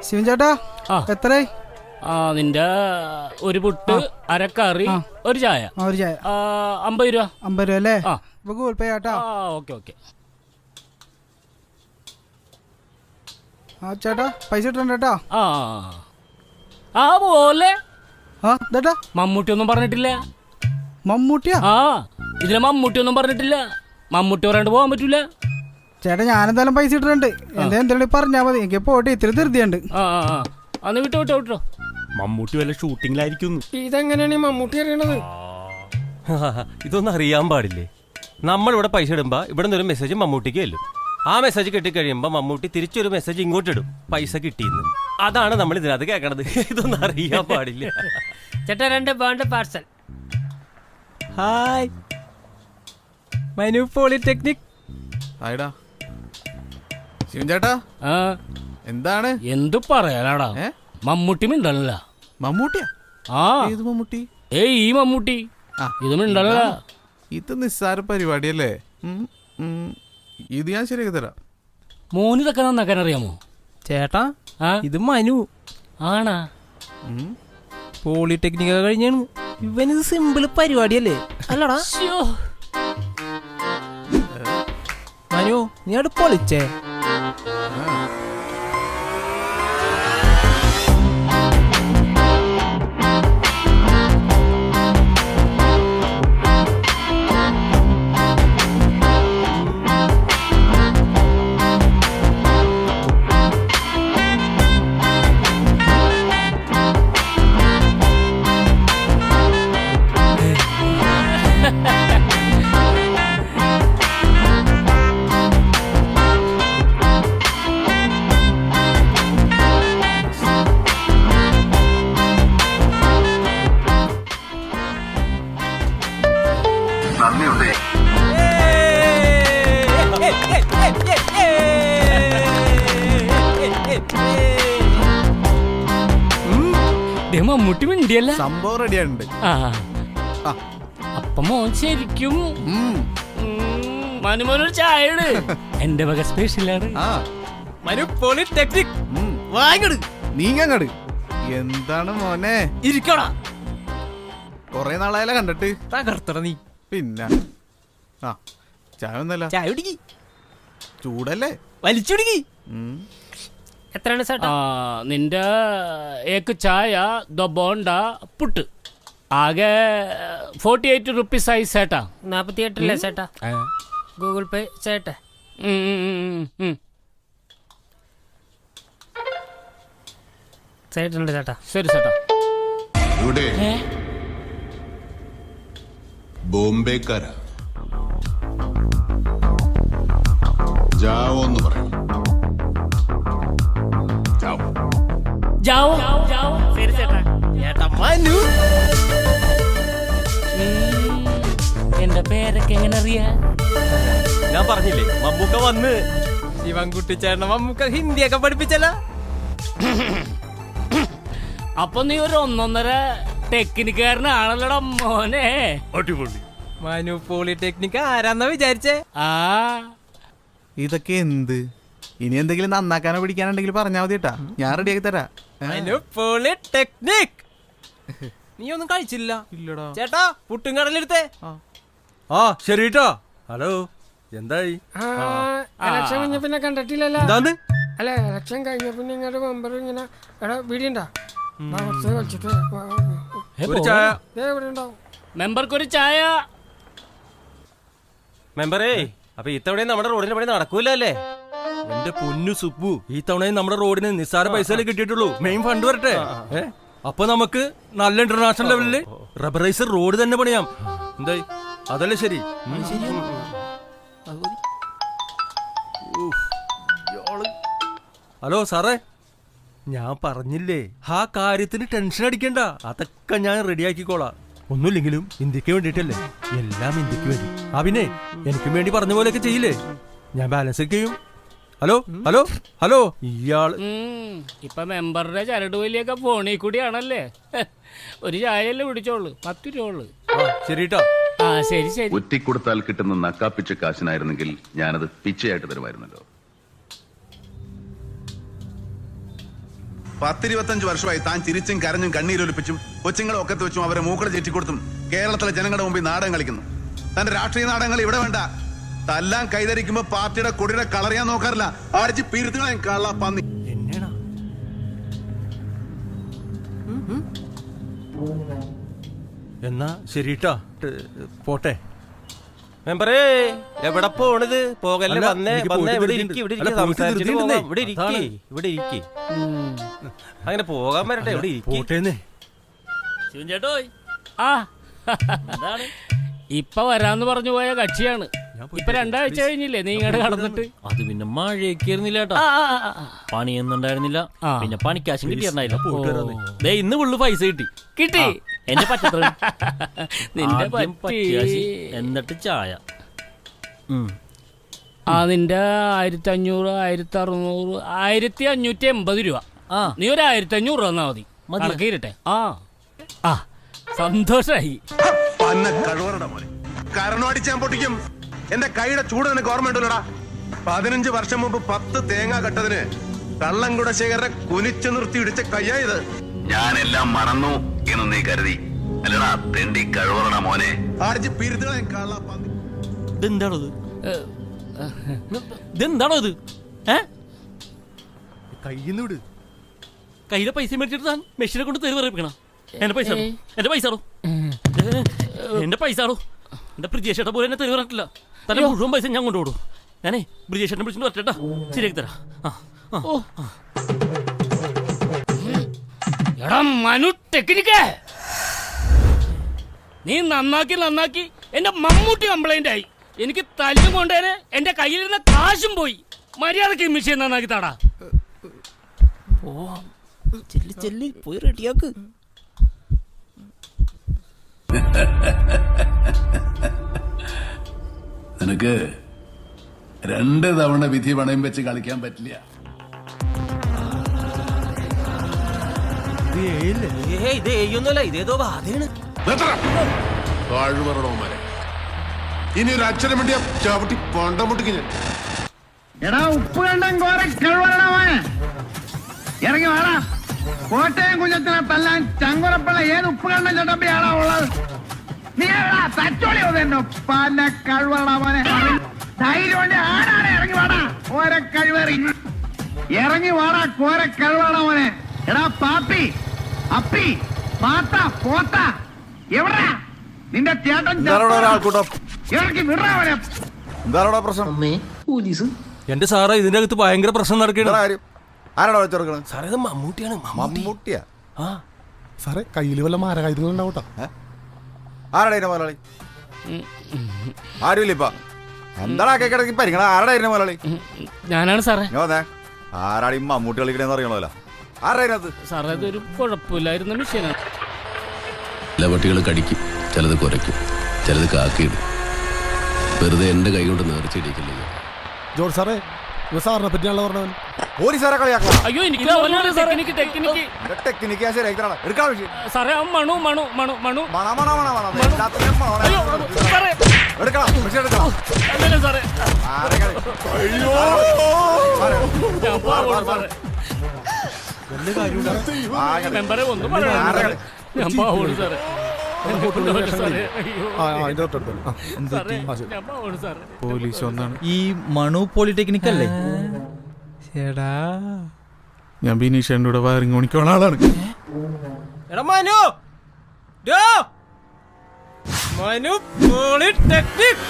ശിവൻ ചേട്ടാ എത്രയായി? നിന്റെ ഒരു പുട്ട്, അരക്കറി, ഒരു ചായ. ഒരു ചായ 50 രൂപ. 50 രൂപ അല്ലേ? ഗൂഗിൾ പേ ചേട്ടാ. ഓക്കെ. ചേട്ടാ പൈസ ഇട്ടുണ്ട് കേട്ടോ. പോലെ മമ്മൂട്ടി ഒന്നും പറഞ്ഞിട്ടില്ല. മമ്മൂട്ടിയാ? ഇതിലെ മമ്മൂട്ടി ഒന്നും പറഞ്ഞിട്ടില്ല. മമ്മൂട്ടി പറയാണ്ട് പോകാൻ പറ്റൂല. ചേട്ടാ ഞാനെന്തായാലും പൈസ ഇട്ടിട്ടുണ്ട്. എന്തെങ്കിലും പറഞ്ഞാ മതി. എനിക്ക് പോട്ടെ, ഇത്തിരി ധൃതിയുണ്ട്. അന്ന് വിട്ടോ. മമ്മൂട്ടി വല്ല ഷൂട്ടിങ്ങിലായിരിക്കും. ഇതെങ്ങനെയാണ് മമ്മൂട്ടി അറിയണത്? ഇതൊന്നും അറിയാൻ പാടില്ലേ? നമ്മളിവിടെ പൈസ ഇടുമ്പോ ഇവിടെ നിന്ന് ഒരു മെസ്സേജ് മമ്മൂട്ടിക്ക് ചെല്ലും. ആ മെസ്സേജ് കിട്ടിക്കഴിയുമ്പോ മമ്മൂട്ടി തിരിച്ചൊരു മെസ്സേജ് ഇങ്ങോട്ട് ഇടും, പൈസ കിട്ടിയെന്ന്. അതാണ് നമ്മൾ ഇതിനകത്ത് കേൾക്കണത്. ഇതൊന്നും അറിയാൻ പാടില്ല. ചേട്ടാ 2 ബോണ്ട് പാർസൽ. Hi Manu polytechnic. ഹായ്ടാ ശിവൻ ചേട്ടാ. എന്താണ്? എന്തു പറയാനാടാ, മമ്മൂട്ടി മിണ്ടല്ല. മമ്മൂട്ടിയാ? ഏത് മമ്മൂട്ടി? ഈ മമ്മൂട്ടി. ഇത് മിണ്ടല്ല. ഇത് നിസ്സാര പരിപാടിയല്ലേ? ഇത് ഞാൻ ശരിയാക്കി തരാം. മോനിതൊക്കെ നന്നാക്കാൻ അറിയാമോ ചേട്ടാ? ഇത് മനു ആണാ? പോളിടെക്നിക് കഴിഞ്ഞാണ്. ഇവനിത് സിമ്പിൾ പരിപാടിയല്ലേ അല്ലടാ? മനു നീ അവിടെ പൊളിച്ചേ. മമ്മൂട്ടി മിണ്ടിയല്ല. സംഭവം റെഡിയായിട്ടുണ്ട്. അപ്പൊ മോൻ ശരിക്കും മനുമോനൊരു ചായ എന്റെ വക സ്പെഷ്യലാണ്. മനു പോളിടെക്നിക് വാങ്ങട്. നീങ്ങട്. എന്താണ് മോനെ? ഇരിക്കടാ. കൊറേ നാളായാലോ കണ്ടിട്ട്. തകർത്തട നീ. പിന്നെ ചായ ഒന്നല്ല. ചായ കുടിക്കി. ചൂടല്ലേ? വലിച്ചുടിക്കി. എത്രയാണ് ചേട്ടാ? നിന്റെ ഏക്ക് ചായ, 2 ബോണ്ട, പുട്ട്. ആകെ 48 റുപ്പീസ് ആയി ചേട്ടാ. 48 അല്ലേ ചേട്ടാ? ഗൂഗിൾ പേ ചേട്ടാ. ചേട്ടനുണ്ട് ചേട്ടാ. ശരി ചേട്ടാ. ബോംബെക്കാരാ ജാവോന്ന് പറയും. ശരി ചേട്ടാ. മനു എന്റെ പേരൊക്കെ എങ്ങനെ അറിയാ? ഞാൻ പറഞ്ഞില്ലേ മമ്മൂക്ക വന്ന്. ശിവൻകുട്ടി ചേട്ടൻ മമ്മൂക്ക ഹിന്ദിയൊക്കെ പഠിപ്പിച്ചല്ല. അപ്പൊ നീ ഒരു 1.5 ടെക്നിക്കാരനാണല്ലോടാ മോനെ. അടിപൊളി. മനു പോളിടെക്നിക് ആരാന്നാ വിചാരിച്ചേ? ഇതൊക്കെ എന്ത്? ഇനി എന്തെങ്കിലും നന്നാക്കാനോ പിടിക്കാനുണ്ടെങ്കിൽ പറഞ്ഞാൽ മതി കേട്ടാ, ഞാൻ റെഡിയാക്കി തരാം. മനു പോളിടെക്നിക്. നീ ഒന്നും കഴിച്ചില്ല? ഇല്ലടാ ചേട്ടാ പുട്ടും കടലെടുത്തേ. ശരി കേട്ടോ. ഹലോ എന്തായി? ഇലക്ഷൻ കഴിഞ്ഞ പിന്നെ കണ്ടിട്ടില്ലല്ലോ. എന്താന്ന്? അല്ല ഇലക്ഷൻ കഴിഞ്ഞ പിന്നെ ഇങ്ങോട്ട് മെമ്പർ ഇങ്ങനെ വീടിണ്ടാ ഒരു ചായ. മെമ്പർക്കൊരു ചായ. മെമ്പറേ, അപ്പൊ ഇത്തവണയും നമ്മുടെ റോഡിന്റെ പണി നടക്കൂല അല്ലേ? എന്റെ പൊന്നു സുപ്പു, ഈ തവണയും നമ്മുടെ റോഡിന് നിസ്സാര പൈസ കിട്ടിയിട്ടുള്ളൂ. മെയിൻ ഫണ്ട് വരട്ടെ. അപ്പൊ നമുക്ക് നല്ല ഇന്റർനാഷണൽ ലെവലില് റബ്ബറൈസർ റോഡ് തന്നെ പണിയാം. എന്തായി? അതല്ലേ ശരി? ഹലോ സാറേ, ഞാൻ പറഞ്ഞില്ലേ ആ കാര്യത്തിന് ടെൻഷൻ അടിക്കണ്ട. അതൊക്കെ ഞാൻ റെഡിയാക്കിക്കോളാം. ഒന്നുമില്ലെങ്കിലും ഇന്ത്യക്ക് വേണ്ടിട്ടല്ലേ, എല്ലാം ഇന്ത്യക്ക് വേണ്ടി. പിന്നെ എനിക്കും വേണ്ടി പറഞ്ഞ പോലെയൊക്കെ ചെയ്യില്ലേ, ഞാൻ ബാലൻസ് ഒക്കെ ചെയ്യും. ഹലോ ഹലോ ഹലോ, ഇയാള് ഇപ്പൊ മെമ്പറുടെ ചരട് വലിയൊക്കെ ഫോണിൽ കൂടിയാണല്ലേ. ഒരു ചായയല്ലേ പിടിച്ചോളൂ, 10 രൂപ. ശരിട്ടാ. ആ ശരി ശരി. ഒറ്റിക്കൊടുത്താൽ കിട്ടുന്ന നക്കാപ്പിച്ച കാശിനായിരുന്നെങ്കിൽ ഞാനത് പിച്ചയായിട്ട് തരുമായിരുന്നല്ലോ. 10-25 വർഷമായി താൻ ചിരിച്ചും കരഞ്ഞും കണ്ണീരൊലിപ്പിച്ചും കൊച്ചുങ്ങളെ ഒക്കത്ത് വെച്ചും അവരെ മൂക്കട ചീറ്റിക്കൊടുത്തും കേരളത്തിലെ ജനങ്ങളുടെ മുമ്പിൽ നാടകം കളിക്കുന്നു. തന്റെ രാഷ്ട്രീയ നാടകങ്ങൾ ഇവിടെ വേണ്ട. തല്ലാൻ കൈതരിക്കുമ്പോ പാർട്ടിയുടെ കൊടിയുടെ കളറിയാൻ നോക്കാറില്ല. അടിച്ച് പിരുത്തുകളെ കള്ള പന്നി. എന്നെയാണോ? എന്നാ ശരിട്ടാ, പോട്ടെ. മെമ്പറേ എവിടെ പോണത്? പോകല്ലേ, അല്ല, വന്നേ എനിക്ക് വന്നേ, പോയിട്ട് ഇവിടെ ധൃതിയുണ്ട്. ഇരിക്കി, ഇവിടെ അല്ല, ഇരിക്കി, പോയിട്ട് സംസാരിച്ചിട്ട് ധൃതിയുണ്ടെന്നേ. പോകാം. ഇവിടെ ഇരിക്കി, അതാണ്. ഇവിടെ ഇരിക്കി. അങ്ങനെ പോകാൻ വരട്ടെ, ഇവിടെ ഇരിക്കി. പോട്ടേന്നേ. ശിവൻ ചേട്ടോ, ആ അതാണ് ഇപ്പൊ വരാന്ന് പറഞ്ഞു പോയ കക്ഷിയാണ്. ഇപ്പൊ 2 ആഴ്ച കഴിഞ്ഞില്ലേ നീ ഇങ്ങോട്ട് കടന്നിട്ട്? അത് പിന്നെ മഴയൊക്കെ ആയിരുന്നില്ല കേട്ടാ, പണിയൊന്നും ഉണ്ടായിരുന്നില്ല, പിന്നെ പണിക്കാശും കിട്ടിയിട്ടുണ്ടായില്ല. ദേ ഇന്ന് ഫുള്ള് പൈസ കിട്ടി. എന്റെ പറ്റത്ര നിന്റെ പറ്റിയാശി, എന്നിട്ട് ചായ. ആ നിന്റെ 1500, 1600, 1580 രൂപ. നീ ഒരു 1500 തന്നാ മതി. കണക്കിരട്ടെ. ആ സന്തോഷായി. കഴിവറടാ മോനെ, കരണമടിച്ചാൻ പൊട്ടിക്കും. എന്റെ കൈയുടെ ചൂട് നിനക്ക് ഓർമ്മയുണ്ടല്ലോടാ. 15 വർഷം മുമ്പ് 10 തേങ്ങ കട്ടതിന് കള്ളംകുടശേഖരനെ കുനിച്ചു നിർത്തി ഇടിച്ച കയ്യായത്. ഞാനെല്ലാം മറന്നു എന്ന് നീ കരുതി അല്ലടാ തെണ്ടി കഴിവറടാ മോനെ. അടിച്ച് പിരുത്തുകളെ കള്ള പന്നി. ഇതെന്താണത്? ഇതെന്താണോ ഇത്? കയ്യിന്ന് വിട്. കയ്യിലെ പൈസ മേടിച്ചിട്ട് താൻ മെഷീനെ കൊണ്ട് തെരുവ് പറയിപ്പിക്കണം. എന്റെ പൈസ ആണോ? എന്റെ പൈസ ആണോ? എന്റെ പൈസ ആണോ? എന്റെ ബ്രിജേഷേട്ട പോലെ എന്നെ തെരുവ് പറഞ്ഞിട്ടില്ല. തന്നെ മുഴുവൻ പൈസ ഞാൻ കൊണ്ടുപോടും. ഞാനേ ബ്രിജേഷേട്ടനെ വിളിച്ചിട്ട് വരട്ടെട്ടാ, ശരിയാക്കി തരാം. എടാ മനു ടെക്നിക്കേ, നീ നന്നാക്കി എന്റെ മമ്മൂട്ടി കംപ്ലൈന്റ് ആയി. എനിക്ക് തല്ലും കൊണ്ടേനെ എന്റെ കയ്യിലിരുന്ന കാശും പോയി. മര്യാദക്ക് മിഷീൻ നന്നാക്കി താടാ. ചെല്ലി പോയി റെഡിയാക്ക്. നിനക്ക് 2 തവണ വിധി പണയം വെച്ച് കളിക്കാൻ പറ്റില്ല. ഇത് ചെയ്യൊന്നുമല്ല, ഇതേതോ ബാധയാണ്. ഇനി ഒരു അക്ഷരം വേണ്ടിയ ചവിട്ടി പൊണ്ട മുട്ടിക്ക് ഞാൻ. എടാ ഉപ്പ് കണ്ടം കോര കഴിവറണവന് ഇറങ്ങി വേണ. കോട്ടയം കുഞ്ഞത്തിനെ തല്ലാൻ ചങ്കുറപ്പുള്ള ഏത് ഉപ്പ് കണ്ടം ചട്ടപ്പിയാണോ ഉള്ളത്? നീ തച്ചോളി തന്നെ പല കഴിവറണവനെ. ധൈര്യം കൊണ്ട് ആരാണ് ഇറങ്ങി വേടാ കോര കഴിവേറി. ഇറങ്ങി വാടാ കോര കഴിവറണവനെ. എടാ പാപ്പി, അപ്പി, പാത്ത, പോത്ത, എവിടാ നിന്റെ ചേട്ടൻ? ഇറക്കി വിടാവനെ. എന്താണോ പ്രശ്നം? എന്റെ സാറേ, ഇതിന്റെ അകത്ത് ഭയങ്കര പ്രശ്നം നടക്കണം. ആരാടാ വെച്ചോർക്കണം? സാറേ ഇത് മമ്മൂട്ടിയാണ്. മമ്മൂട്ടിയാ? സാറേ കയ്യിൽ വല്ല മാരകായുധങ്ങൾ ഉണ്ടാവട്ടോ. ആരാടാ മുതലാളി? ആരുമില്ല ഇപ്പൊ. എന്താടാ കേക്കിടക്കി പരിഗണ? ആരാടാ മുതലാളി? ഞാനാണ് സാറേ. ആരാടി മമ്മൂട്ടി കളിക്കണേന്ന് അറിയണമല്ലോ. ആരാ സാറേ ഇതൊരു കുഴപ്പമില്ലായിരുന്ന മിഷീനാണ്. ചില പട്ടികൾ കടിക്കും, ചിലത് കുരയ്ക്കും, ചിലത് കാക്കിയിടും. വെറുതെ എന്റെ കൈ കൊണ്ട് നേർച്ചിടിക്കില്ലേ. ജോർജ് സാറേ, സാറിനെ പറ്റിയാണല്ലോ പറഞ്ഞവൻ. പോലീസുകാരെ കളിയാക്കണം. അയ്യോ എനിക്ക് ടെക്നിക്ക് ശരിയാക്കി എടുക്കാൻ സാറേ. മണു മണു മണു മണു സാറേ എടുക്കണം എടുക്കണം. അല്ലല്ലോ സാറേ. മെമ്പറെ ഒന്നും പറയാ. ഞാൻ പാവോളൂ സാറേ. പോലീസ് ഒന്നാണ്. ഈ മണു പോളിടെക്നിക് അല്ലേ? ചേടാ ഞാൻ ബിനീഷേന്റെ കൂടെ വയറിങ് ഓണിക്കുള്ള ആളാണ്. എടാ മനു, മനു പോളിടെക്നിക്.